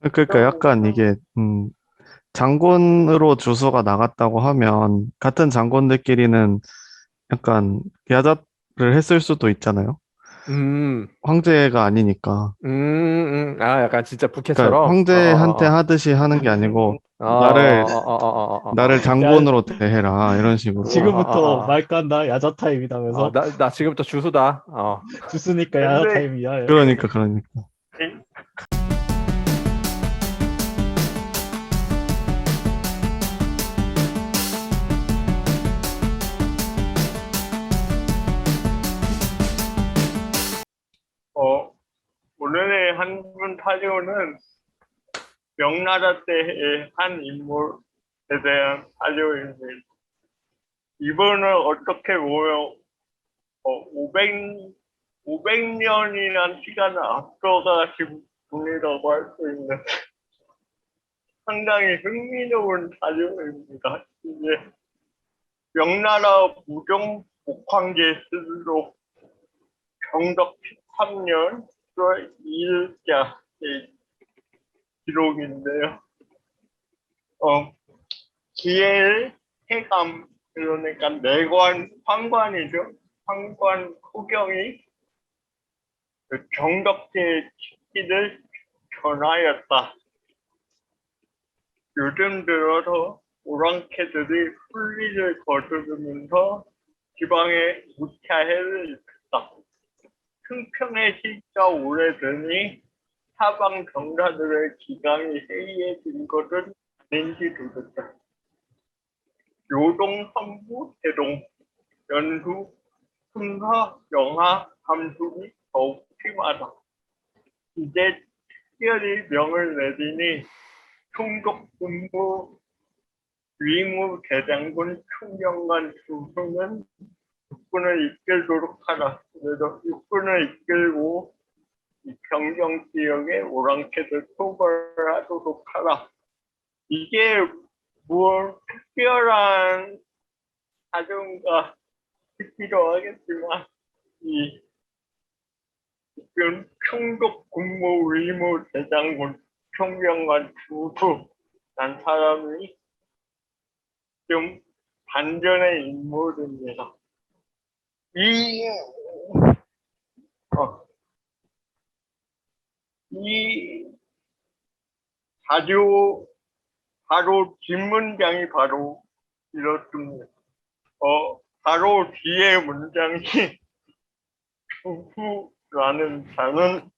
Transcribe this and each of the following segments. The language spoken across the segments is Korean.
그러니까 약간 이게 장군으로 주소가 나갔다고 하면 같은 장군들끼리는 약간 야자를 했을 수도 있잖아요. 음, 황제가 아니니까. 아, 약간 진짜 그러니까 부캐처럼? 황제한테 하듯이 하는 게 아니고 나를 나를 야, 장군으로 대해라 이런 식으로. 어, 지금부터 어, 말 간다. 야자 타임이다면서. 나 지금부터 주소다. 주스니까 야자 근데 타임이야. 그러니까. 이- 어, 오늘의 한분 타조는 명나라 때의 한 인물에 대한 타조입니다. 이분은 어떻게 보면 500년이라는 시간을 앞서가신 분이라고 할 수 있는 상당히 흥미로운 타조입니다. 이제 명나라 무종 목황제 스스로 경덕 13년 1월 2일자의 기록인데요. 기엘 해감, 그러니까 내관 황관이죠. 황관 후경이 그 경덕제의 치기를 전하였다. 요즘 들어서 오랑캐들이 풀리를 거두면서 지방에 무차해를 일으켰다. 승평의 시기가 오래되니 사방 병사들의 기강이 해이해진 것은 아닌지 도졌다. 요동, 성부, 대동, 연수, 금하, 영하, 감숙이 더욱 심하다. 이제 특별히 명을 내리니 총독 군부 위무 대장군 충명관 주수는 육군을 이끌도록 하라. 그래서 육군을 이끌고 이 변경 지역에 오랑캐들 토벌하도록 하라. 이게 뭘 특별한 사정과 싶기도 하겠지만 이 지금 총독 군무 의무 대장군 총병관 주수란 사람이 좀 반전의 인물입니다. 이, 어, 이 자료 바로 뒷문장이 바로 이렇습니다. 바로 뒤에 문장이 주수라는 자는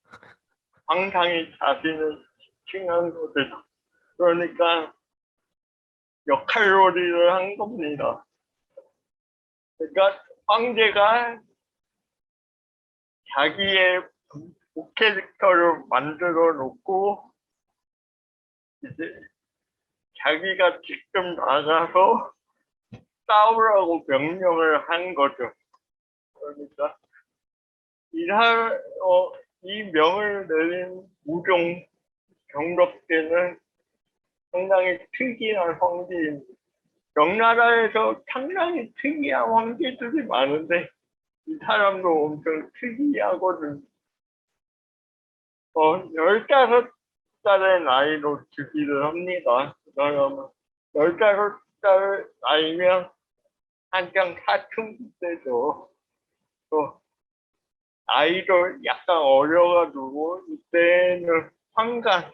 상당히 자신을 칭한 것이다. 그러니까 역할놀이를 한 겁니다. 그러니까 황제가 자기의 부캐릭터를 만들어 놓고 이제 자기가 직접 나가서 싸우라고 명령을 한 거죠. 그러니까 이 명을 내린 무종 경덕대는 상당히 특이한 황제입니다. 명나라에서 상당히 특이한 황제들이 많은데 이 사람도 엄청 특이하거든. 15살의 나이로 즉위를 합니다. 그러면 15살 나이면 한창 사춘기 때죠. 또 나이도 약간 어려가지고 이때는 황간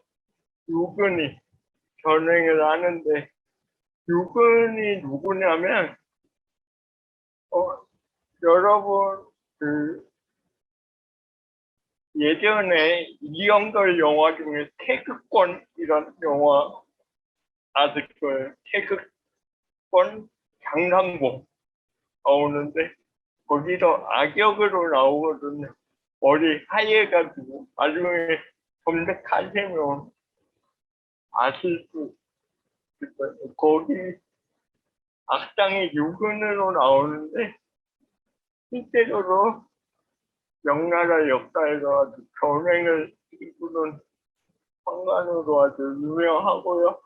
유근이 전행을 하는데 유근이 누구냐면 여러분 그 예전에 이영걸 영화 중에 태극권 이런 영화 아실 거예요. 태극권 장상봉 나오는데 거기서 악역으로 나오거든요. 머리 하얘가지고 나중에 검색하시면 아실 수 있어요. 거기 악당이 유근으로 나오는데 실제로도 명나라 역사에서 아주 전횡을 이루는 황관으로 아주 유명하고요.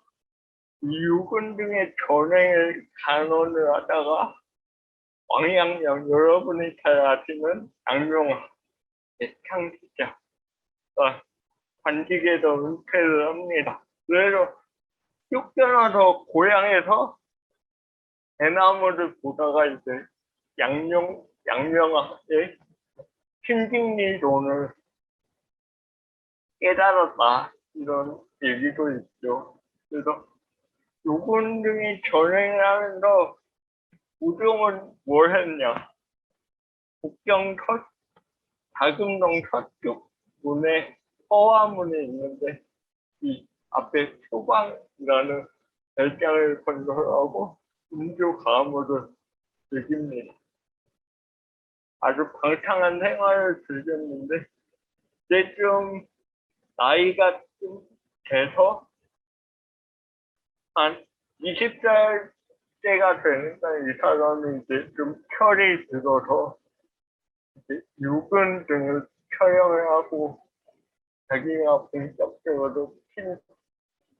이 유근 등의 전횡을 간언을 하다가 왕양령 여러분이 잘 아시는 양용화 대창시자 관직에서 은퇴를 합니다. 그래서 쫓겨나서 고향에서 대나무를 보다가 이제 양명하게 신직리론을 깨달았다. 이런 얘기도 있죠. 그래서 요군 등이 전행을 하면서 우종은 뭘 했냐? 북경 다금동 서쪽 문에 서화문이 있는데 이 앞에 소방이라는 별장을 건설하고 음주 가무를 즐깁니다. 아주 방탕한 생활을 즐겼는데 이제 좀 나이가 좀 돼서 한 20살대가 되니까 이 사람이 이제 좀 철이 들어서 이제 육은 등을 처형을 하고 자기가 본격적으로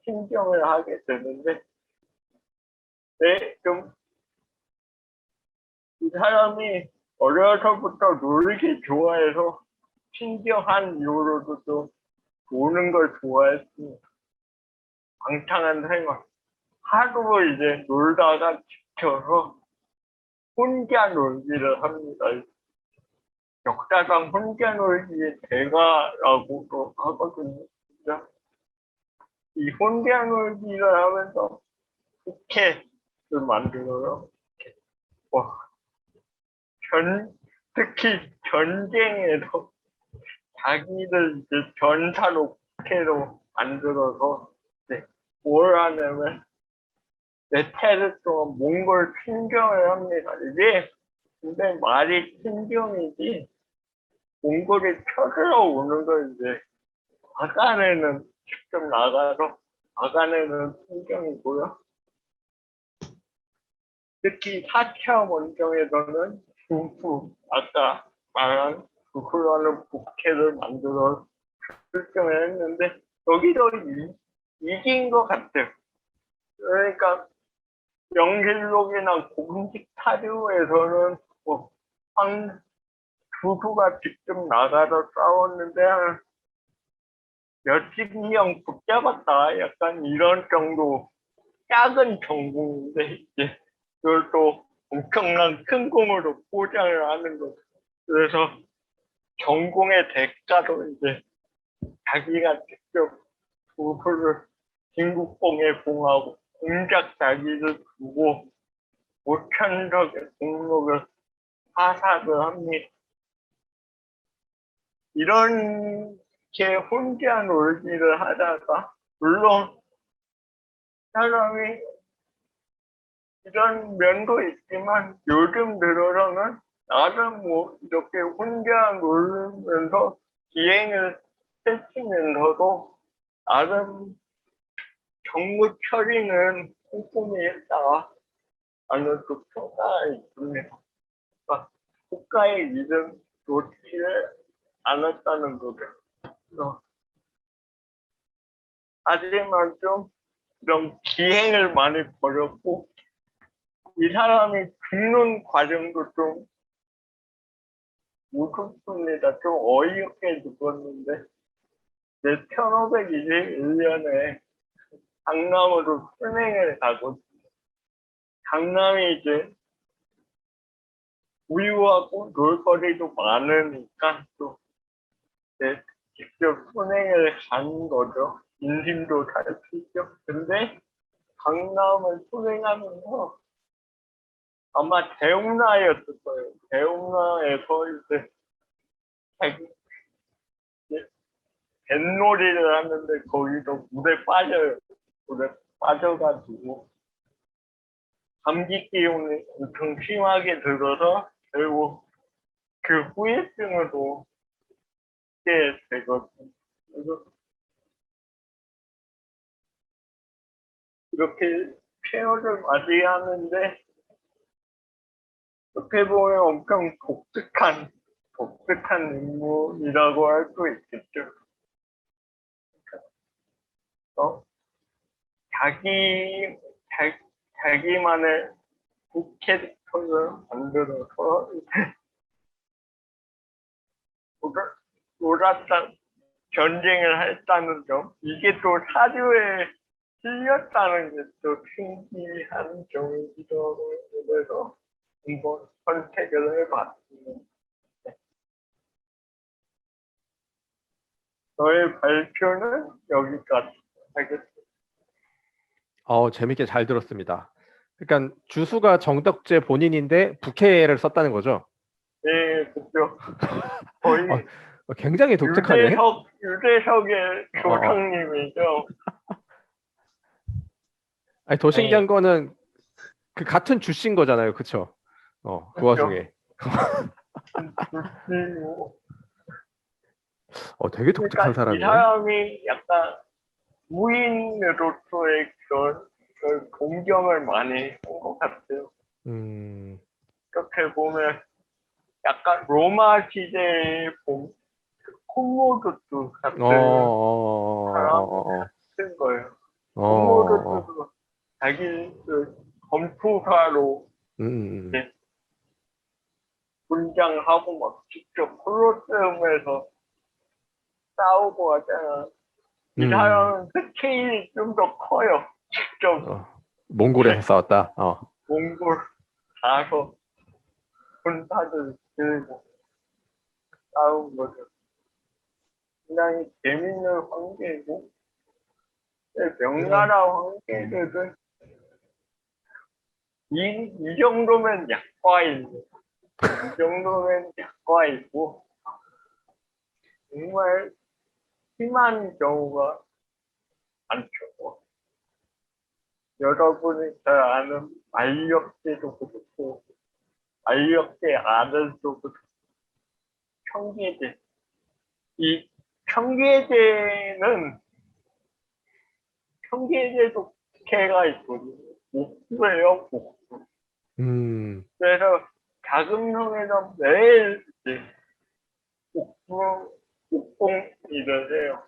신경을 하게 되는데 좀 이 사람이 어려서부터 놀기 좋아해서 신경한 이후로도 좀 노는 걸 좋아했습니다. 방탕한 생활. 하루 이제 놀다가 지쳐서 혼자 놀기를 합니다. 역사상 혼자 놀기의 대가라고도 하거든요. 진짜. 이 혼자 놀기를 하면서 국회를 만들어요. 와, 특히 전쟁에서 자기를 이제 전사로 국회로 만들어서 뭘 하냐면 몇 해를 동안 몽골 침경을 합니다. 이게 근데 말이 침경이지 몽골이 쳐들어오는 걸 이제 막아내는 직접 나가서 막아내는 침경이고요. 특히 4차 원정에서는 주후 아까 말한 주후라는 국회를 만들어 설정을 했는데 여기서 이긴 것 같아요. 그러니까 명실록이나 공식 사료에서는 주후가 직접 나가서 싸웠는데 몇십 명 붙잡았다 약간 이런 정도 작은 전공인데 이제 그걸 또 엄청난 큰 공으로 포장을 하는 거죠. 그래서 전공의 대가로 이제 자기가 직접 주후를 진국봉에 봉하고 공작 자기를 두고 5,000석의 공록을 하사를 합니다. 이렇게 혼자 놀기를 하다가 물론 사람이 이런 면도 있지만 요즘 들어서는 나름 뭐 이렇게 혼자 놀면서 기행을 펼치면서도 나름 정무 처리는 꼼꼼히 했다 하는 그 평가가 있습니다. 그러니까 국가의 이름 놓치를 않았다는 거죠. 하지만 좀 이런 기행을 많이 벌였고 이 사람이 죽는 과정도 좀 무섭습니다. 좀 어이없게 죽었는데 1521년에 강남으로 순행을 가고 강남이 이제 우유하고 놀거리도 많으니까 또 직접 순행을 간 거죠. 인심도 잘 피죠. 근데 강남을 순행하면서 아마 대웅라였을 거예요. 대웅라에서 이제 뱃놀이를 하는데 거기서 물에 빠져요. 물에 빠져가지고 감기 기운이 엄청 심하게 들어서 결국 그 후유증으로 깨게 되거든요. 그래서 이렇게 폐허를 맞이하는데 어떻게 보면 엄청 독특한 인물이라고 할 수 있겠죠. 자기만의 캐릭터를 만들어서 놀았다 전쟁을 했다는 점, 이게 또 사료에 실렸다는 게 또 신기한 점이기도 하고, 그래서 한번 선택을 해봤습니다. 저의 발표는 여기까지 하겠습니다. 재밌게 잘 들었습니다. 그러니까 주수가 정덕재 본인인데 부캐를 썼다는 거죠. 네, 그죠. 거의 굉장히 독특하네. 유재석의 조상님이죠. 아니, 더 신기한 네. 거는 그 같은 주신 거잖아요, 그쵸? 그 그쵸. 와중에. 그리고 되게 독특한 그러니까 이 사람이네. 사람이 약간 무인으로서의 그런 공경을 많이 한 것 같아요. 이렇게 보면 약간 로마 시대에 본 코모도도 같은 사람 같은 거예요. 코모도도 자기 그 검투사로 이제 분장하고 막 직접 콜로세움에서 싸우고 하잖아. 이 사람은 스케일이 좀 더 커요. 직접 몽골에서 싸웠다. 몽골 가서 군사들 들고 싸운 거죠. 굉장히 재밌는 관계이고, 명나라 관계들은 이 정도면 약과이고, 이 정도면 약과이고, 정말 심한 경우가 많죠. 여러분이 잘 아는 만력제도 그렇고, 만력제 아들도 그렇고, 청계제. 이 청계제도 개가 있거든요. 목수예요, 목수. 그래서 자금성에서 매일 이제 목공 일을 해요.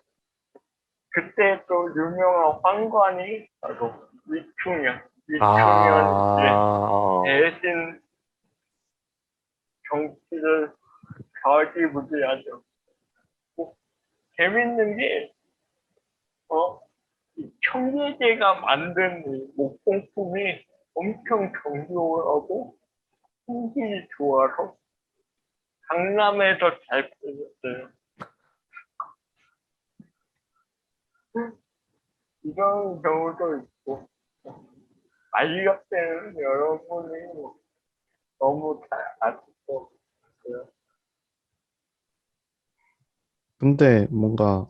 그때 또 유명한 황관이 바로 위충현. 위충현 대신 정치를 좌지우지하죠. 재밌는 게 이 청계제가 만든 이 목공품이 엄청 정교하고 품질이 좋아서 강남에서 잘 팔렸어요. 이런 경우도 있고, 만력 때는 여러분이 너무 잘 아실 것 같아요. 근데 뭔가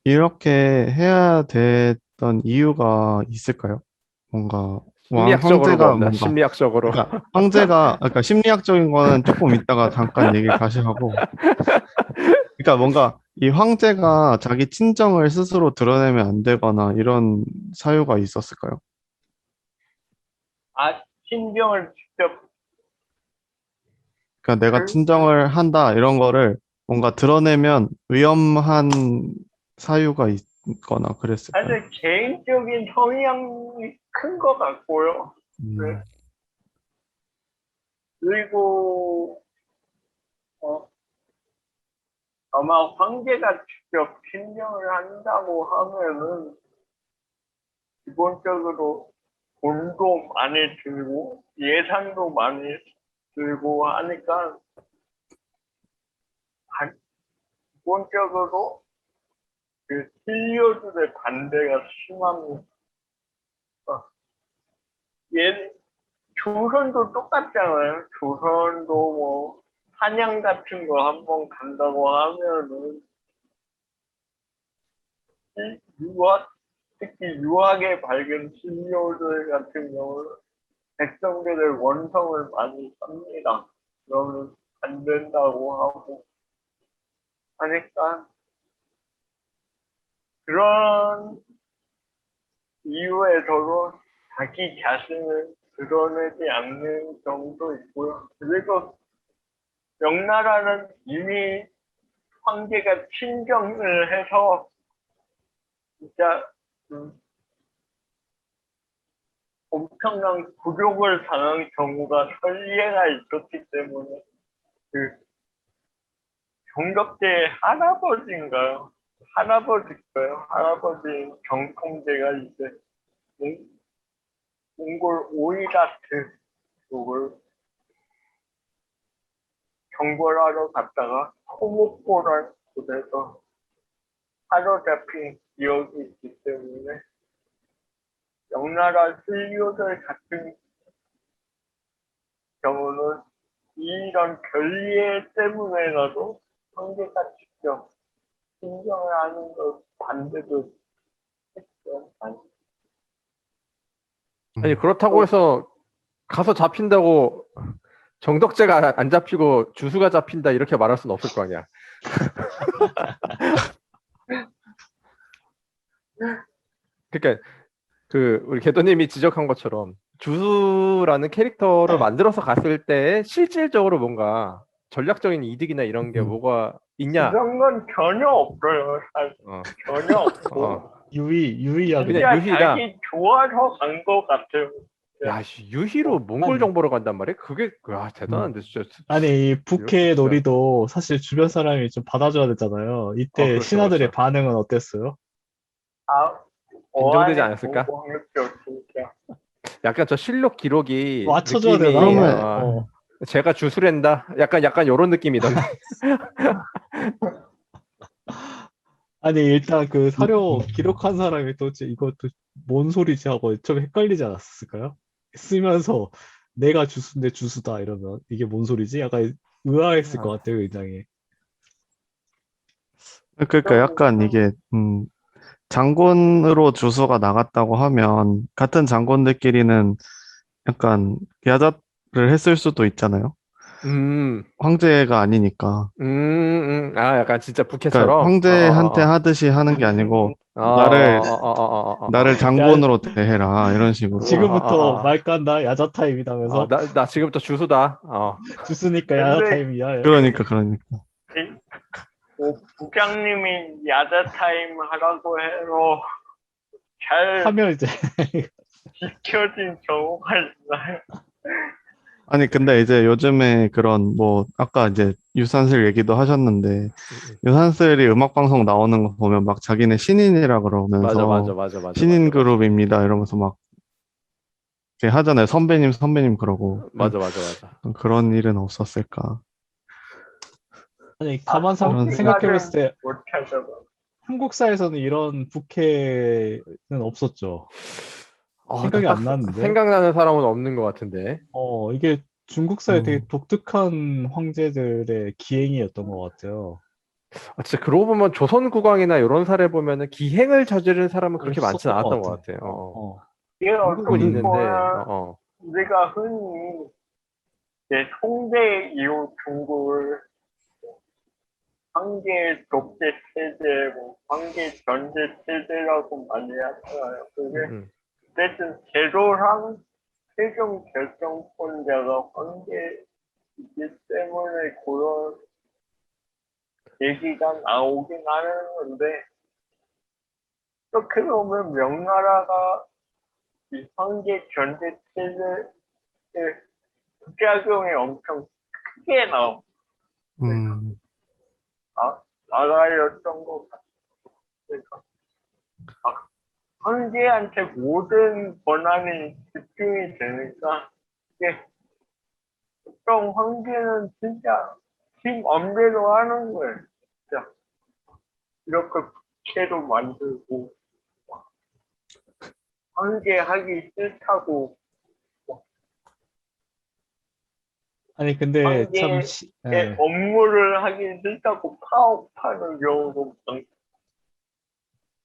이렇게 해야 됐던 이유가 있을까요? 뭔가 심리학적으로 뭐 황제가 없나? 뭔가 심리학적으로. 그러니까 심리학적인 거는 조금 이따가 잠깐 얘기 다시 하고, 그러니까 뭔가 이 황제가 자기 친정을 스스로 드러내면 안 되거나 이런 사유가 있었을까요? 신병을 직접 그러니까 내가 친정을 한다 이런 거를 뭔가 드러내면 위험한 사유가 있거나 그랬을까요? 아주 개인적인 성향이 큰 것 같고요. 네. 그리고 아마 황제가 직접 신명을 한다고 하면은 기본적으로 돈도 많이 들고 예산도 많이 들고 하니까 기본적으로 그 신료들의 반대가 심합니다. 조선도 똑같잖아요. 조선도 뭐 사냥 같은 거 한번 간다고 하면은 특히 유학에 밝은 신료들 같은 경우는 백성들의 원성을 많이 삽니다. 그러면 안 된다고 하고 하니까 그런 이유에서도 자기 자신을 드러내지 않는 경우도 있고요. 그리고 명나라는 이미 황제가 친정을 해서 진짜 엄청난 굴욕을 당한 경우가 설례가 있었기 때문에 그 정덕제의 할아버지인가요? 할아버지고요. 할아버지 경통제가 이제 몽골 오이라트 쪽을 정벌하러 갔다가 코모코란 곳에서 사로잡힌 기억이 있기 때문에 명나라 신료들 같은 경우는 이런 결례 때문에라도 황제가 직접 신경을 하는 걸 반대도 했죠. 아니 그렇다고 해서 가서 잡힌다고 정덕제가 안 잡히고 주수가 잡힌다 이렇게 말할 수는 없을 거 아니야. 그러니까 그 우리 개도님이 지적한 것처럼 주수라는 캐릭터를 만들어서 갔을 때 실질적으로 뭔가 전략적인 이득이나 이런 게 뭐가 있냐? 그런 건 전혀 없어요. 사실 어, 전혀 없고 어. 유의하게. 그냥 진짜 유희다. 자기 좋아서 간 것 같아요. 야, 씨, 유희로 몽골 아니. 정보로 간단 말이야? 그게 와 대단한데 진짜. 아니, 이 북해 진짜. 놀이도 사실 주변 사람이 좀 받아줘야 되잖아요. 이때 그렇죠, 신하들의 그렇죠. 반응은 어땠어요? 아, 인정되지 어안이 않았을까? 공공했죠, 진짜. 약간 저 실록 기록이 맞춰줘야 느낌이 되나? 그러면- 제가 주술한다. 약간 요런 느낌이던데. 아니, 일단 그 사료 기록한 사람이 도대체 이것도 뭔 소리지 하고 좀 헷갈리지 않았을까요? 쓰면서 내가 주수인데 주수다 이러면 이게 뭔 소리지? 약간 의아했을 것 같아요, 굉장히. 그러니까 약간 이게 장군으로 주수가 나갔다고 하면 같은 장군들끼리는 약간 야자를 했을 수도 있잖아요. 음, 황제가 아니니까. 아, 약간 진짜 그러니까 북해처럼. 황제한테 하듯이 하는 게 아니고 나를 야, 장군으로 대해라 이런 식으로. 지금부터 말 깐다, 야자 타임이라면서 나 지금부터 주수다. 주수니까 야자 근데 타임이야. 그러니까 뭐 부장님이 야자 타임 하라고 해서 잘 하면 이제 지켜진 경우가 있나요? 아니 근데 이제 요즘에 그런 뭐 아까 이제 유산슬 얘기도 하셨는데 유산슬이 음악 방송 나오는 거 보면 막 자기네 신인이라 그러면서 맞아. 신인 그룹입니다 이러면서 막 이렇게 하잖아요. 선배님 그러고 맞아. 그런 일은 없었을까. 아니 가만 그런 생각해봤을 때 못 찾아봐. 한국사에서는 이런 북해는 없었죠. 생각이 안 나는데. 생각나는 사람은 없는 것 같은데. 이게 중국사의 되게 음. 독특한 황제들의 기행이었던 것 같아요. 진짜 그러고 보면 조선 국왕이나 이런 사례 보면은 기행을 저지른 사람은 그렇게 많지는 없었던 것 않았던 것 같아. 같아요. 이게 한국은 어떤 있는데. 거야? 우리가 흔히 이제 송대 이후 중국을 황제 독재 체제, 뭐 황제 전제 체제라고 많이 하잖아요. 그게 어쨌든 제도상 최종 결정권자가 황제이기 때문에 그런 얘기가 나오긴 하는데 어떻게 보면 명나라가 이 황제 전제 체제의 부작용이 엄청 크게 나라였던 것 같아요. 황제한테 모든 권한이 집중이 되니까 이게 보통 황제는 진짜 지 맘대로 하는 거예요. 진짜 이렇게 부채도 만들고 황제 하기 싫다고 아니 근데 참 황제의 업무를 하기 싫다고 파업하는 경우도 많고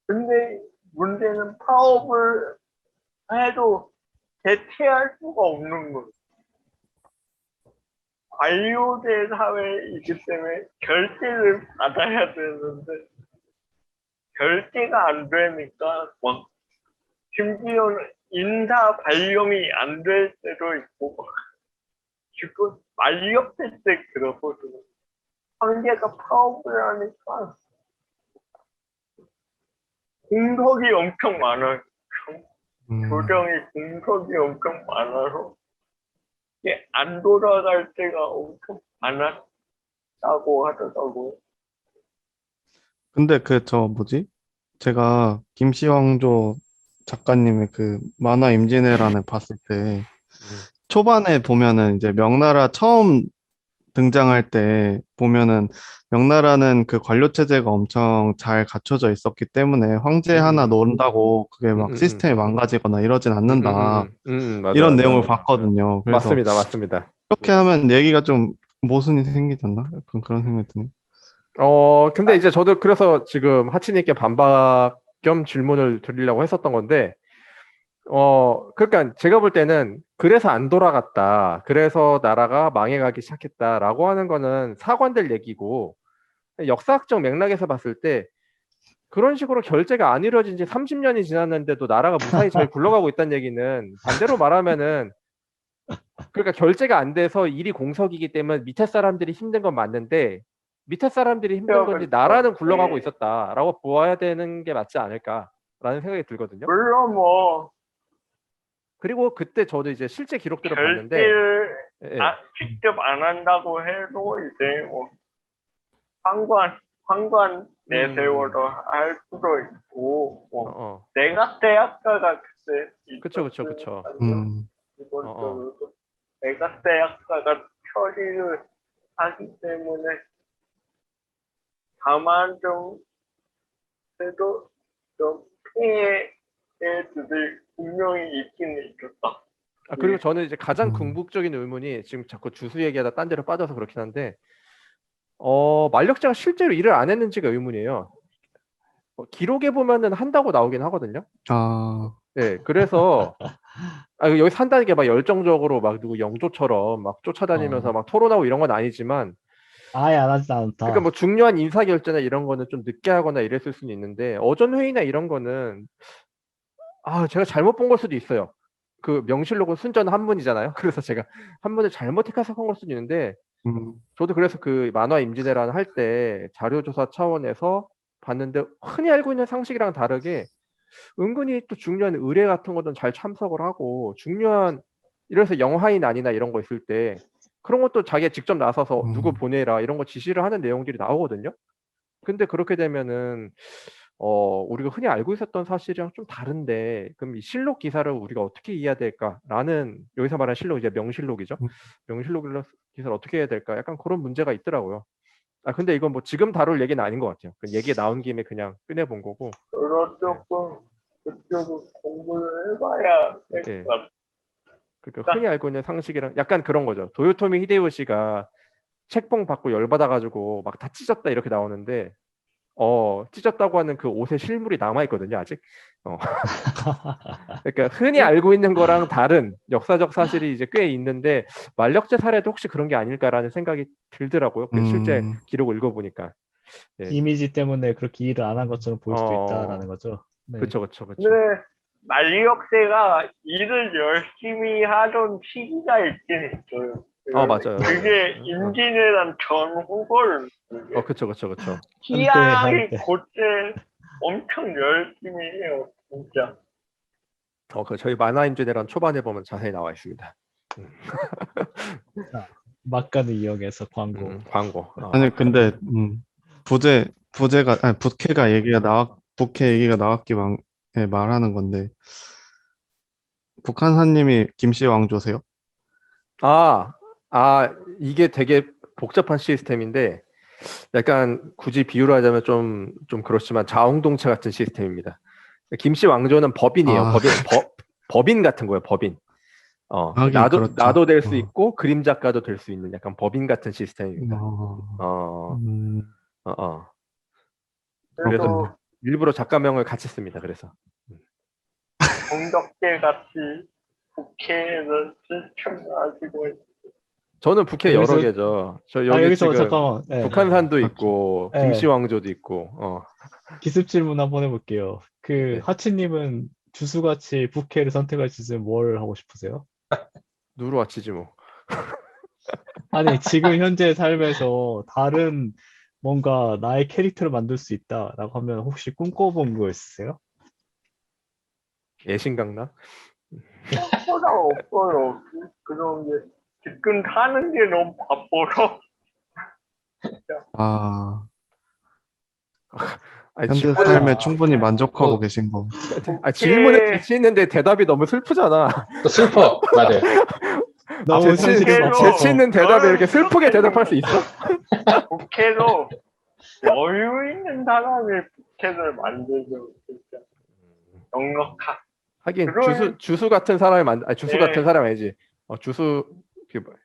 근데 문제는 파업을 해도 대체할 수가 없는 거예요. 관료제 사회이기 때문에 결제를 받아야 되는데 결제가 안 되니까 막 심지어는 인사 발령이 안 될 때도 있고 지금 말렵될 때 그러거든요. 황제가 파업을 하니까 공석이 엄청 많아요. 조정이 공석이 엄청 많아서 이게 안 돌아갈 때가 엄청 많았다고 하더라고요. 근데 그 저 뭐지? 제가 김시황조 작가님의 그 만화 임진왜란을 봤을 때 음, 초반에 보면은 이제 명나라 처음 등장할 때 보면은 명나라는 그 관료 체제가 엄청 잘 갖춰져 있었기 때문에 황제 하나 음, 놓는다고 그게 음, 막 음, 음, 시스템이 망가지거나 이러진 않는다. 맞아, 이런 맞아. 내용을 봤거든요. 그래서 맞습니다, 맞습니다. 이렇게 하면 얘기가 좀 모순이 생기지 않나? 약간 그런 생각이 드네. 근데 이제 저도 그래서 지금 하치님께 반박 겸 질문을 드리려고 했었던 건데, 그러니까 제가 볼 때는 그래서 안 돌아갔다. 그래서 나라가 망해가기 시작했다라고 하는 거는 사관될 얘기고, 역사학적 맥락에서 봤을 때 그런 식으로 결제가 안 이루어진 지 30년이 지났는데도 나라가 무사히 잘 굴러가고 있다는 얘기는 반대로 말하면은 그러니까 결제가 안 돼서 일이 공석이기 때문에 밑에 사람들이 힘든 건 맞는데 밑에 사람들이 힘든 건지 나라는 굴러가고 네. 있었다라고 보아야 되는 게 맞지 않을까라는 생각이 들거든요. 물론 뭐 그리고 그때 저도 이제 실제 기록들을 봤는데 결제를 예, 예. 직접 안 한다고 해도 이제 뭐 상관 내세워도 할 수도 있고 어, 뭐 어. 내가 대학가가 그때 그쵸, 그쵸, 그쵸. 있었으니까요. 음, 어, 어. 기본적으로 내가 대학가가 처리를 하기 때문에 다만 좀 그래도 좀 피해들이 분명히 있긴 있었다. 그리고 저는 이제 가장 음, 궁극적인 의문이 지금 자꾸 주수 얘기하다 딴 데로 빠져서 그렇긴 한데 만력자가 실제로 일을 안 했는지가 의문이에요. 기록에 보면은 한다고 나오긴 하거든요. 아, 네, 그래서 여기 산다는 게 막 열정적으로 막 누구 영조처럼 막 쫓아다니면서 어, 막 토론하고 이런 건 아니지만, 아예 안 하진 그러니까 않다. 뭐 중요한 인사 결제나 이런 거는 좀 늦게 하거나 이랬을 수는 있는데 어전 회의나 이런 거는 제가 잘못 본 걸 수도 있어요. 그 명실록은 순전 한문이잖아요. 그래서 제가 한문을 잘못 해석한 걸 수도 있는데 음, 저도 그래서 그 만화 임진왜란 할 때 자료조사 차원에서 봤는데 흔히 알고 있는 상식이랑 다르게 은근히 또 중요한 의뢰 같은 거는 잘 참석을 하고 중요한 이래서 영하인안이나 이런 거 있을 때 그런 것도 자기가 직접 나서서 누구 음, 보내라 이런 거 지시를 하는 내용들이 나오거든요. 근데 그렇게 되면은 우리가 흔히 알고 있었던 사실이랑 좀 다른데 그럼 이 실록 기사를 우리가 어떻게 이해해야 될까라는 여기서 말하는 실록 이제 명실록이죠. 음, 명실록 기사를 어떻게 해야 될까? 약간 그런 문제가 있더라고요. 근데 이건 뭐 지금 다룰 얘기는 아닌 것 같아요. 그 얘기 나온 김에 그냥 꺼내 본 거고. 그런 네. 조금 그쪽을 공부를 해봐야 될 예. 것 같다. 그러니까 흔히 알고 있는 상식이랑 약간 그런 거죠. 도요토미 히데요시가 책봉 받고 열받아가지고 막 다 찢었다 이렇게 나오는데 찢었다고 하는 그 옷에 실물이 남아 있거든요 아직. 어. 그러니까 흔히 알고 있는 거랑 다른 역사적 사실이 이제 꽤 있는데 만력제 사례도 혹시 그런 게 아닐까라는 생각이 들더라고요. 그 실제 음, 기록을 읽어보니까. 예. 이미지 때문에 그렇게 일을 안 한 것처럼 보일 수도 있다라는 거죠. 네. 그쵸, 그쵸, 근데 그쵸. 만리역세가 일을 열심히 하던 시기가 있긴 있어요. 맞아요, 맞아요. 그게 임진왜란 전후걸 그쵸, 그쵸, 그쵸. 희양이 한때. 그때 엄청 열심히 해요, 진짜. 그 저희 만화임진왜란 초반에 보면 자세히 나와 있습니다. 음, 자, 막간을 이용해서 광고. 광고. 아니, 근데, 아니, 북해 얘기가 나왔기에 말하는 건데, 북한사님이 김씨 왕조세요? 아, 이게 되게 복잡한 시스템인데, 약간 굳이 비유를 하자면 좀 그렇지만 자웅동체 같은 시스템입니다. 김씨 왕조는 법인이에요. 아, 법인 같은 거예요, 법인. 하긴 그렇죠. 나도 될 수 있고, 그림 작가도 될 수 있는 약간 법인 같은 시스템입니다. 어, 어, 음, 어, 어. 그래서 그렇군요. 그래서 일부러 작가명을 같이 씁니다. 그래서. 정덕계 같이 국회에서 실천가지고 저는 북해 여러 여기서, 개죠. 저 여기 여기서 지금 잠깐만. 네. 북한산도 아, 있고, 김씨 네. 왕조도 있고, 기습 질문 한번 해볼게요. 그 네. 하치님은 주수같이 부캐를 선택할 수 있으면 뭘 하고 싶으세요? 누르와치지 뭐. 아니, 지금 현재 삶에서 다른 뭔가 나의 캐릭터를 만들 수 있다라고 하면 혹시 꿈꿔본 거 있으세요? 예신강남? 생각보다 없어요. 그런 게 지금 사는 게 너무 바빠서 아, 아니, 현재 질문, 삶에 충분히 만족하고 어. 계신 거. 질문에 재치 있는데 대답이 너무 슬프잖아. 또 슬퍼. 맞아요. 너무 재치, 현실에 그래도- 맞춰서 재치 있는 대답에 이렇게 슬프게 그렇게 대답할 수 있어? 부캐도 여유 있는 사람이 부캐를 만들죠. 진짜 넉넉한. 하긴 그런- 주수 같은 사람이 주수 네. 같은 사람 아니지. 주수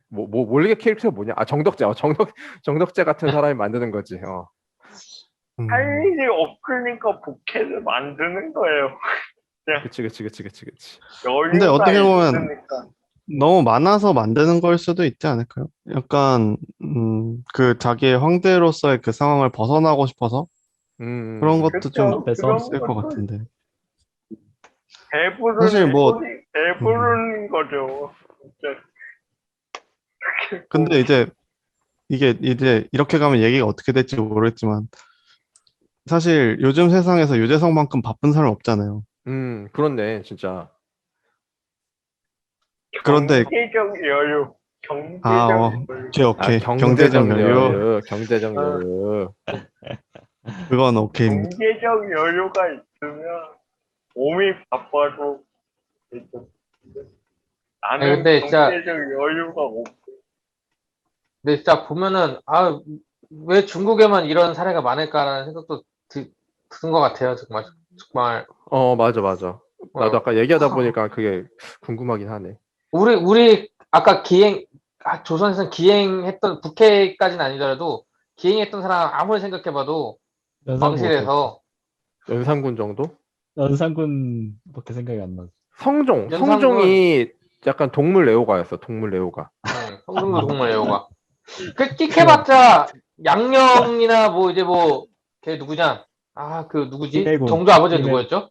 몰리게 캐릭터가 뭐냐? 정덕재. 정덕재 같은 사람이 만드는 거지. 할 일이 없으니까 부캐를 만드는 거예요. 그치. 여유가 근데 어떻게 보면 있으니까. 너무 많아서 만드는 걸 수도 있지 않을까요? 약간 그 자기의 황제로서의 그 상황을 벗어나고 싶어서 그런 것도 그쵸, 좀 그런 있을 것 것도 같은데. 배부르는 사실 뭐- 배부르는 거죠. 진짜. 근데 이제 이게 이제 이렇게 가면 얘기가 어떻게 될지 모르겠지만 사실 요즘 세상에서 유재석만큼 바쁜 사람 없잖아요. 그렇네, 진짜. 그런데 경제적 여유, 경제적 여유. 오케이. 경제적 여유. 경제적 여유. 그건 오케이입니다. 경제적 여유가 있으면 몸이 바빠도 되죠. 나는 아니, 근데 진짜- 경제적 여유가 없고. 근데 진짜 보면은 왜 중국에만 이런 사례가 많을까라는 생각도 드는 것 같아요. 정말. 맞아. 나도 아까 얘기하다 보니까 그게 궁금하긴 하네. 우리 아까 조선에서는 기행했던 북해까지는 아니더라도 기행했던 사람 아무리 생각해봐도 왕실에서 연산군 정도? 연산군밖에 생각이 안 나죠. 성종이 약간 동물 애호가였어. 동물 애호가. 성종도 정말 애호가. 끽해봤자 양령이나 걔 누구냐? 그 누구지? 이매군. 정조 아버지 이매군. 누구였죠?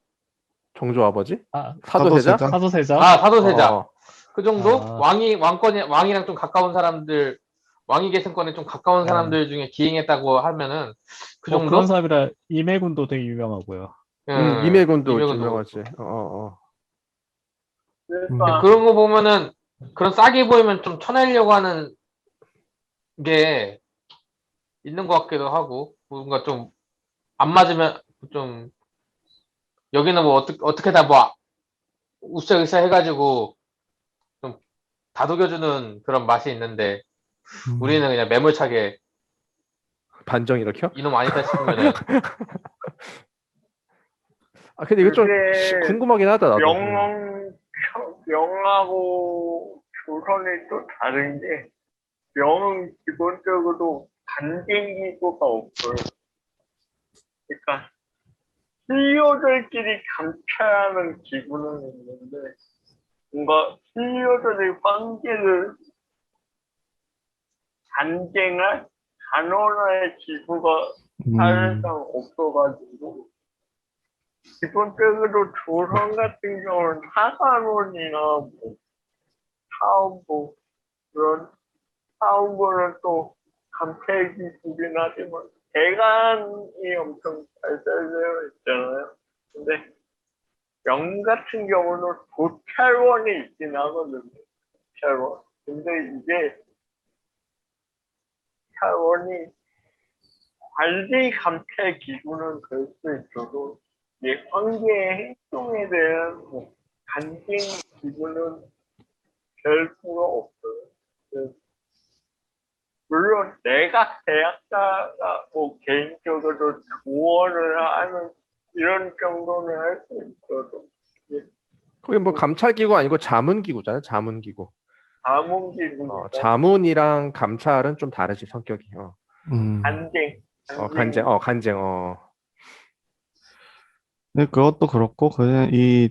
정조 아버지? 사도세자? 사도세자? 사도세자? 사도세자. 그 정도? 아. 왕이랑 좀 가까운 사람들, 왕위 계승권에 좀 가까운 아. 사람들 중에 기행했다고 하면은 그 정도? 그런 사람이라 이매군도 되게 유명하고요. 이매군도 이매군도 유명하지. 그러니까 그런 거 보면은 그런 싹이 보이면 좀 쳐내려고 하는 게 있는 것 같기도 하고 뭔가 좀 안 맞으면 좀 여기는 어떻게 다 으쌰으쌰 해가지고 좀 다독여주는 그런 맛이 있는데 우리는 그냥 매몰차게 반정 일으켜? 이놈 아니다 싶으면은 근데 이거 좀 그게 궁금하긴 하다, 나도. 명하고 조선이 또 다른 게 명은 기본적으로 간쟁기구가 없어요. 그러니까 신료들끼리 감찰하는 기구는 있는데 뭔가 신료들의 관계를 간쟁할 단원화의 기구가 사실상 없어가지고 기본적으로 조선 같은 경우는 사관원이나 사원부 그런 사원부는 또 감찰기구긴 하지만 대관이 엄청 잘 되어 있잖아요. 근데 명 같은 경우는 도찰원이 있긴 하거든요. 도찰원. 근데 이게 도찰원이 관리 감찰 기구는 될 수 있어도 황제의 행동에 대한 간증 기구는 별 수가 없어요. 물론 내가 대학자가 개인적으로 조언을 하는 이런 정도는 할 수 있어도 거기 감찰기구 아니고 자문기구잖아요. 자문기구. 자문기구 자문이랑 감찰은 좀 다르지, 성격이. 간쟁 간쟁. 네, 그것도 그렇고 그냥 이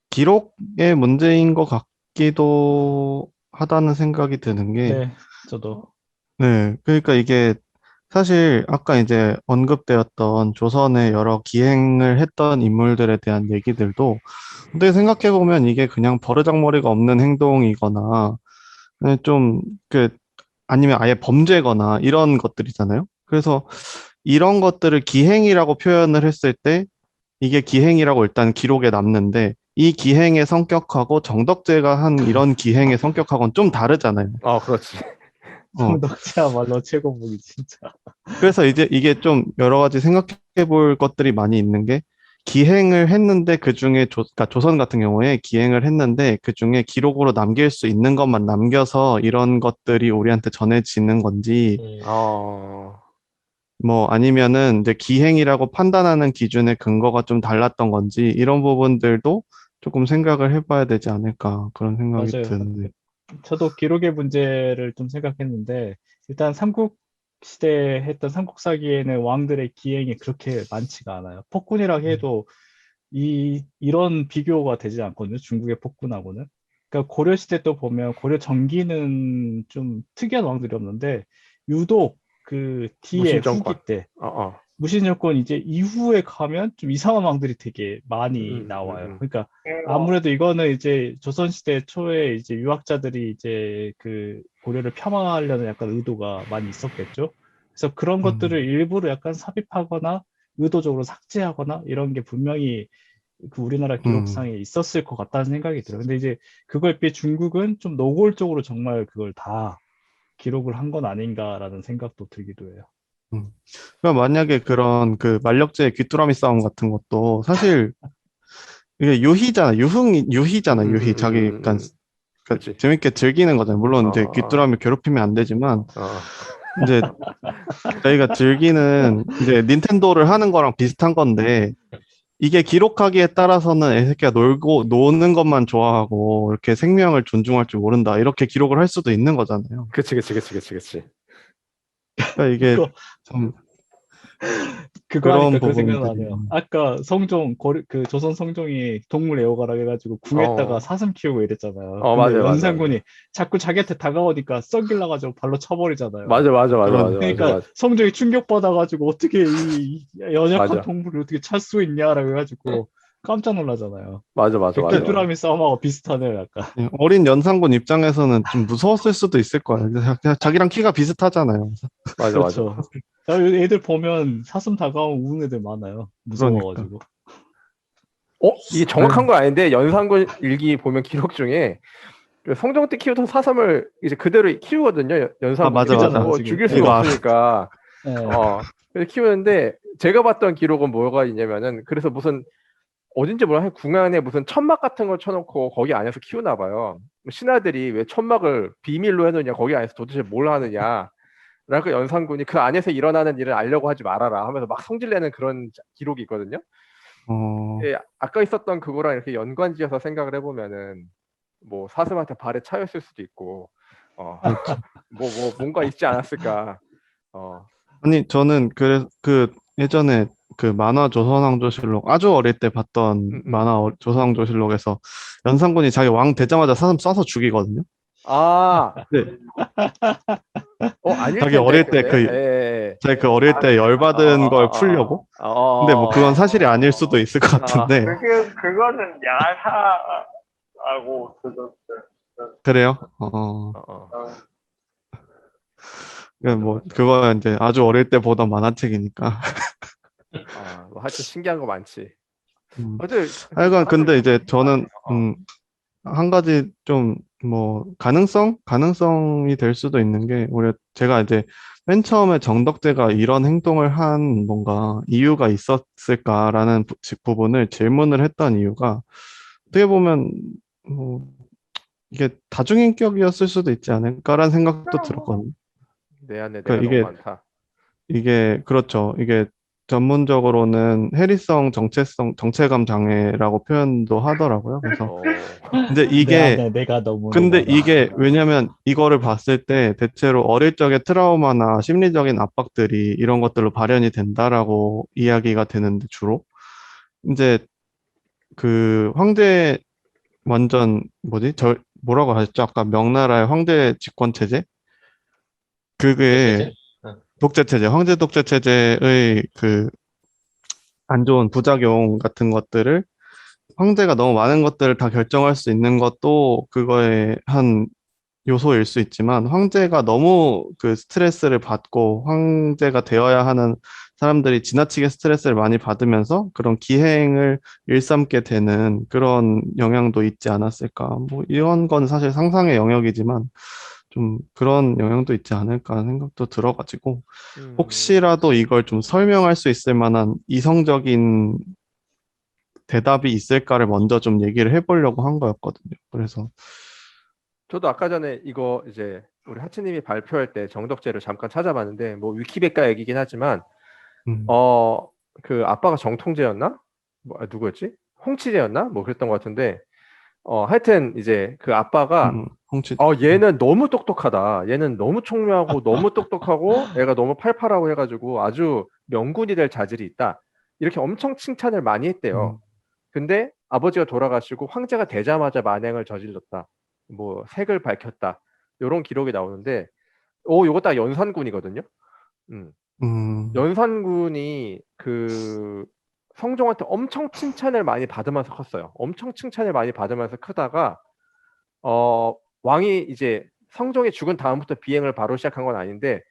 기록의 문제인 것 같기도 하다는 생각이 드는 게 네, 저도. 네, 그러니까 이게 사실 아까 이제 언급되었던 조선의 여러 기행을 했던 인물들에 대한 얘기들도 근데 생각해보면 이게 그냥 버르장머리가 없는 행동이거나 좀 아니면 아예 범죄거나 이런 것들이잖아요. 그래서 이런 것들을 기행이라고 표현을 했을 때 이게 기행이라고 일단 기록에 남는데 이 기행의 성격하고 정덕재가 한 이런 기행의 성격하고는 좀 다르잖아요. 그렇지. 성덕지야말로 최고봉이 진짜. 그래서 이제 이게 좀 여러 가지 생각해 볼 것들이 많이 있는 게 기행을 했는데 그 중에 그러니까 조선 같은 경우에 기행을 했는데 그 중에 기록으로 남길 수 있는 것만 남겨서 이런 것들이 우리한테 전해지는 건지 어, 뭐 아니면은 이제 기행이라고 판단하는 기준의 근거가 좀 달랐던 건지 이런 부분들도 조금 생각을 해봐야 되지 않을까 그런 생각이 맞아요. 드는데. 저도 기록의 문제를 좀 생각했는데 일단 삼국 시대에 했던 삼국사기에는 왕들의 기행이 그렇게 많지가 않아요. 폭군이라 해도 이런 비교가 되지 않거든요. 중국의 폭군하고는. 그러니까 고려 시대 또 보면 고려 전기는 좀 특이한 왕들이 없는데 유독 그 뒤에 후기 무신정권. 때 어. 무신여권 이제 이후에 가면 좀 이상한 왕들이 되게 많이 나와요. 그러니까 아무래도 이거는 이제 조선시대 초에 이제 유학자들이 이제 그 고려를 폄하하려는 약간 의도가 많이 있었겠죠. 그래서 그런 것들을 일부러 약간 삽입하거나 의도적으로 삭제하거나 이런 게 분명히 그 우리나라 음, 기록상에 있었을 것 같다는 생각이 들어요. 근데 이제 그거에 비해 중국은 좀 노골적으로 정말 그걸 다 기록을 한 건 아닌가라는 생각도 들기도 해요. 음. 그러니까 만약에 그런 그 만력제의 귀뚜라미 싸움 같은 것도 사실 이게 유희잖아, 유희. 자기, 그러니까 그렇지. 재밌게 즐기는 거잖아요. 물론 이제 어. 귀뚜라미 괴롭히면 안 되지만, 어. 이제 저희가 즐기는 이제 닌텐도를 하는 거랑 비슷한 건데, 이게 기록하기에 따라서는 애새끼가 노는 것만 좋아하고, 이렇게 생명을 존중할 줄 모른다. 이렇게 기록을 할 수도 있는 거잖아요. 그치. 그러니까 이게 그거 참 그거 그런 하니까 그 부분들이. 생각나네요. 아까 성종 그 조선 성종이 동물 애호가라 해가지고 궁에다가 어. 사슴 키우고 이랬잖아요. 어, 근데 맞아. 연산군이 자꾸 자기한테 다가오니까 썩일라 가지고 발로 쳐버리잖아요. 그런, 그러니까 성종이 충격받아가지고 어떻게 이 연약한 맞아. 동물을 어떻게 찰 수 있냐라고 해가지고 깜짝 놀라잖아요. 그 그러니까 귀뚜라미 싸움하고 비슷하네요, 약간. 어린 연산군 입장에서는 좀 무서웠을 수도 있을 거예요. 그냥 자기랑 키가 비슷하잖아요. 맞아. 그렇죠. 애들 보면 사슴 다가오면 우는 애들 많아요. 그러니까. 무서워가지고. 이게 아유, 정확한 건 아닌데 연산군 일기 보면 기록 중에 그 성종 때 키우던 사슴을 이제 그대로 키우거든요. 아, 연산군이. 맞아, 그잖아요, 맞아. 지금. 죽일 수가 이거 알아. 없으니까. 예. 그래서 키우는데 제가 봤던 기록은 뭐가 있냐면은 그래서 무슨 어딘지 몰라 궁안에 무슨 천막 같은 걸 쳐놓고 거기 안에서 키우나 봐요. 신하들이 왜 천막을 비밀로 해놓냐 거기 안에서 도대체 뭘 하느냐. 라고 연산군이 그 안에서 일어나는 일을 알려고 하지 말아라 하면서 막 성질내는 그런 기록이 있거든요. 어, 예, 아까 있었던 그거랑 이렇게 연관지어서 생각을 해보면은 뭐 사슴한테 발에 차였을 수도 있고 그렇죠. 뭐 뭔가 있지 않았을까. 어, 아니, 저는 그 예전에 그 만화 조선왕조실록 아주 어릴 때 봤던 음. 만화 조선왕조실록에서 연산군이 자기 왕 되자마자 사슴 쏴서 죽이거든요. 아, 네. 아닐 자기 텐데 어릴 때 근데. 그, 예. 자기 그 어릴 때 열받은 걸 풀려고. 근데 뭐 그건 사실이 아닐 수도 있을 것 같은데. 그거는 야사라고 들었어요. 그래요? 어. 뭐, 그거 이제 아주 어릴 때 보던 만화책이니까. 뭐 하여튼 신기한 거 많지. 음. 어제 하여간 근데 이제 저는, 한 가지 좀, 뭐, 가능성이 될 수도 있는 게, 제가 이제 맨 처음에 정덕제가 이런 행동을 한 뭔가 이유가 있었을까라는 부분을 질문을 했던 이유가, 어떻게 보면, 뭐, 이게 다중인격이었을 수도 있지 않을까라는 생각도 들었거든요. 내 안에 내가 그러니까 너무 많다. 이게 그렇죠. 이게 전문적으로는 해리성 정체감 장애라고 표현도 하더라고요. 그래서 근데 내 이게 안에 내가 너무 근데 많아. 이게 왜냐면 이거를 봤을 때 대체로 어릴 적의 트라우마나 심리적인 압박들이 이런 것들로 발현이 된다라고 이야기가 되는데 주로 이제 그 황제 완전 뭐지? 뭐라고 하셨죠? 아까 명나라의 황제 집권 체제? 그게 대체제? 응. 독재 체제, 황제 독재 체제의 그 안 좋은 부작용 같은 것들을 황제가 너무 많은 것들을 다 결정할 수 있는 것도 그거의 한 요소일 수 있지만 황제가 너무 그 스트레스를 받고 황제가 되어야 하는 사람들이 지나치게 스트레스를 많이 받으면서 그런 기행을 일삼게 되는 그런 영향도 있지 않았을까. 뭐 이런 건 사실 상상의 영역이지만 좀 그런 영향도 있지 않을까 하는 생각도 들어가지고 음, 혹시라도 이걸 좀 설명할 수 있을 만한 이성적인 대답이 있을까를 먼저 좀 얘기를 해보려고 한 거였거든요. 그래서 저도 아까 전에 이거 이제 우리 하치님이 발표할 때 정덕제를 잠깐 찾아봤는데 뭐 위키백과 얘기긴 하지만 음, 그 아빠가 정통제였나? 뭐 누구였지? 홍치제였나? 뭐 그랬던 것 같은데 하여튼 이제 그 아빠가 홍치 얘는 너무 똑똑하다. 얘는 너무 총명하고 너무 똑똑하고 애가 너무 팔팔하고 해가지고 아주 명군이 될 자질이 있다. 이렇게 엄청 칭찬을 많이 했대요. 음, 근데 아버지가 돌아가시고 황제가 되자마자 만행을 저질렀다. 뭐 색을 밝혔다. 이런 기록이 나오는데 요거 딱 연산군이거든요. 음. 음, 연산군이 그 성종한테 엄청 칭찬을 많이 받으면서 컸어요. 엄청 칭찬을 많이 받으면서 크다가 왕이 이제 성종이 죽은 다음부터 비행을 바로 시작한 건 아닌데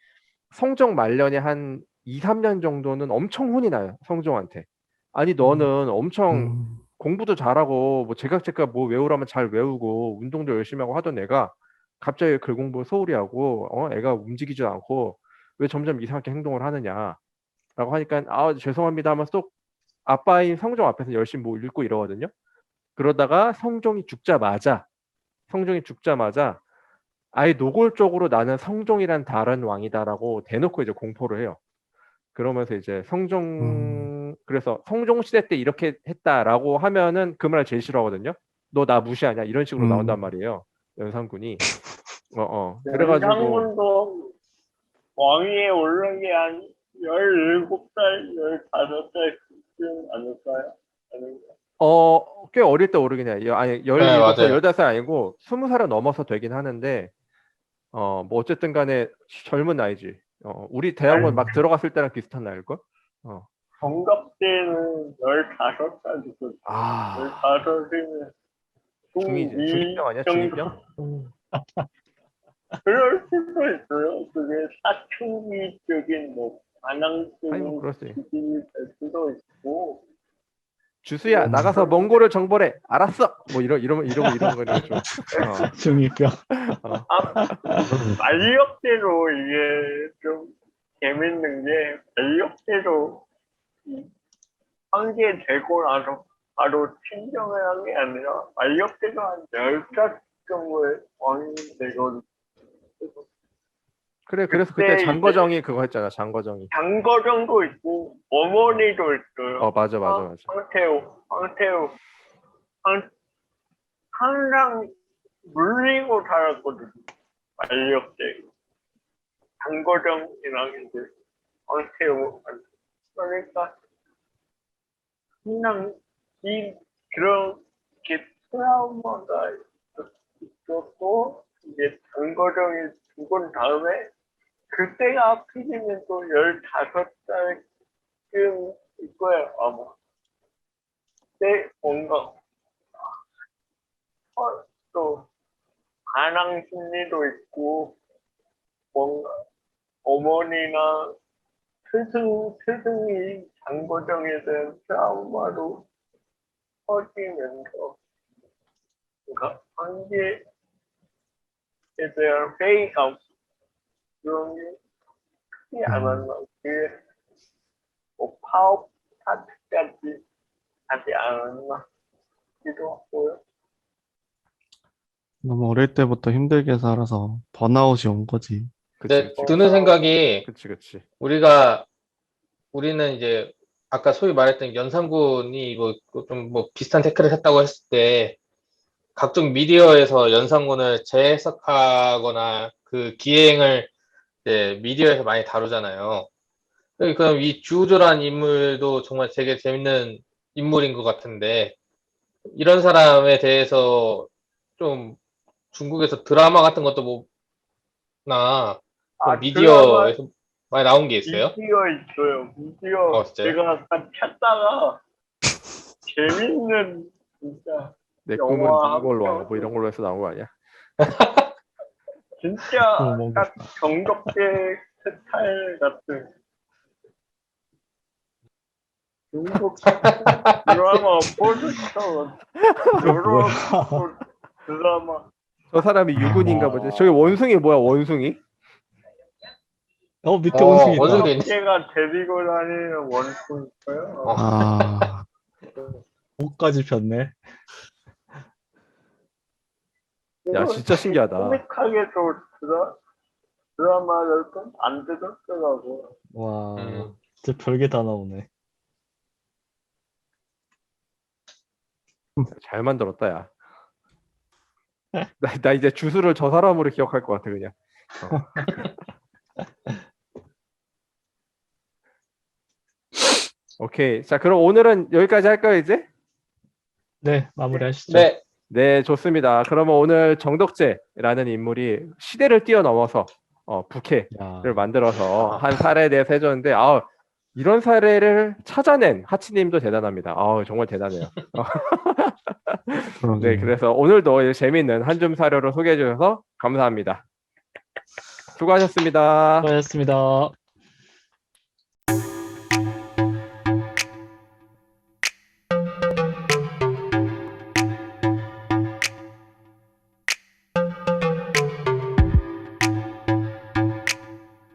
성종 말년에 한 2, 3년 정도는 엄청 혼이 나요. 성종한테. 아니 너는 엄청 음, 공부도 잘하고 뭐 제각제각 뭐 외우라면 잘 외우고 운동도 열심히 하고 하던 애가 갑자기 글 공부 소홀히 하고 애가 움직이지도 않고 왜 점점 이상하게 행동을 하느냐라고 하니까 죄송합니다 하면서 또 아빠인 성종 앞에서 열심히 뭐 읽고 이러거든요. 그러다가 성종이 죽자마자 아예 노골적으로 나는 성종이란 다른 왕이다라고 대놓고 이제 공포를 해요. 그러면서 이제 음, 그래서 성종 시대 때 이렇게 했다라고 하면은 그 말을 제일 싫어하거든요. 너 나 무시하냐 이런 식으로 나온단 음, 말이에요. 연산군이. 그래가지고 연상군도 왕위에 오른 게 한 17살, 15살쯤 아닐까요? 아닌가요? 꽤 어릴 때 오르긴 해요. 아니 네, 17살, 맞아요. 18살 아니고 20살은 넘어서 되긴 하는데 뭐 어쨌든 간에 젊은 나이지. 우리 대학원 아니, 막 들어갔을 때랑 비슷한 나이일걸? 어. 정갑 때는 15살이거든요. 아, 15이면 중2병 중2 아니야? 정도. 중2병? 그럴 수도 있어요. 그게 사춘기적인 뭐 아니 뭐 반항적인 그렇지. 기질이 될 수도 있고. 주수야 나가서 음, 몽골을 정벌해. 알았어. 뭐 이런 거는 좀. 중2병. 어. 아, 말력대로 이게 좀 재밌는 게 말력대로 한게 되고 나서 바로 친정을 한 게 아니라 말력대로 한 10살 정도의 왕이 되거든요. 그래 그래서 그때 그때 이제 장거정이 그거 했잖아. 장거정이. 장거정도 있고 어머니도 있어요. 맞아 맞아 맞아. 황태우. 항상 물리고 살았거든요. 말력대. 장거정이랑 이제 황태우. 그러니까 그냥 그렇게 트라우마가 있었고 이제 장거정이 죽은 다음에 그때가 하필이면 또 15살쯤일 거예요 아마. 그때 뭔가 또 반항 심리도 있고 뭔가 어머니나 스승이 장거정에 대한 트라우마로 커지면서 그러니까 관계에 대한 회의감 그런 게 크지 않았나. 그게 뭐 파업 파트까지 하지 않았나 싶기도 하고요. 너무 어릴 때부터 힘들게 살아서 번아웃이 온 거지. 그치 근데 그치 드는 그치. 생각이 그치 그치. 우리는 이제 아까 소위 말했던 연산군이 뭐 좀 뭐 비슷한 태클을 했다고 했을 때 각종 미디어에서 연산군을 재해석하거나 그 기행을 이제 미디어에서 많이 다루잖아요. 그럼 이 주우조라는 인물도 정말 되게 재밌는 인물인 것 같은데 이런 사람에 대해서 좀 중국에서 드라마 같은 것도 보나 좀 드라마 미디어에서 많이 나온 게 있어요? 미디어 있어요. 미디어 진짜요? 제가 아까 찾다가 재밌는 진짜 내 꿈은 영화 한 몽골왕 뭐 편 이런 걸로 해서 나온 거 아니야? 진짜 뭔가 딱 정덕계 스타일 같은 중국 드라마 포스터 이게 여러 뭐야? 드라마 저 사람이 유군인가 보지. 저기 원숭이 뭐야, 원숭이? 밑에 원숭이 있다. 원숭이도 있네. 걔가 데리고 다니는 원숭이고요. 아, 옷까지 폈네. 야, 진짜 신기하다. 코믹하게도 드라마를 좀 안 들었더라고. 와, 음. 진짜 별게 다 나오네. 잘 만들었다, 야. 나 이제 주수를 저 사람으로 기억할 것 같아, 그냥. 오케이. 자, 그럼 오늘은 여기까지 할까요, 이제? 네, 마무리하시죠. 네. 네, 좋습니다. 그러면 오늘 정덕재라는 인물이 시대를 뛰어넘어서 부캐를 야, 만들어서 한 사례에 대해서 해줬는데, 이런 사례를 찾아낸 하치님도 대단합니다. 정말 대단해요. 그러게요. 네, 그래서 오늘도 재미있는 한 줌 사료를 소개해 주셔서 감사합니다. 수고하셨습니다. 수고하셨습니다.